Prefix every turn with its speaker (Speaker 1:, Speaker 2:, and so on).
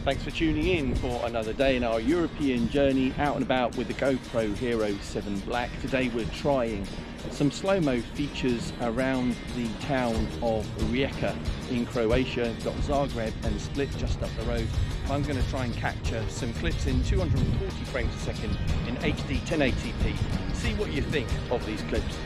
Speaker 1: Thanks for tuning in for another day in our European journey out and about with the GoPro HERO7 Black. Today we're trying some slow-mo features around the town of Rijeka in Croatia. We've got Zagreb and Split just up the road. I'm going to try and capture some clips in 240 frames a second in HD 1080p. See what you think of these clips.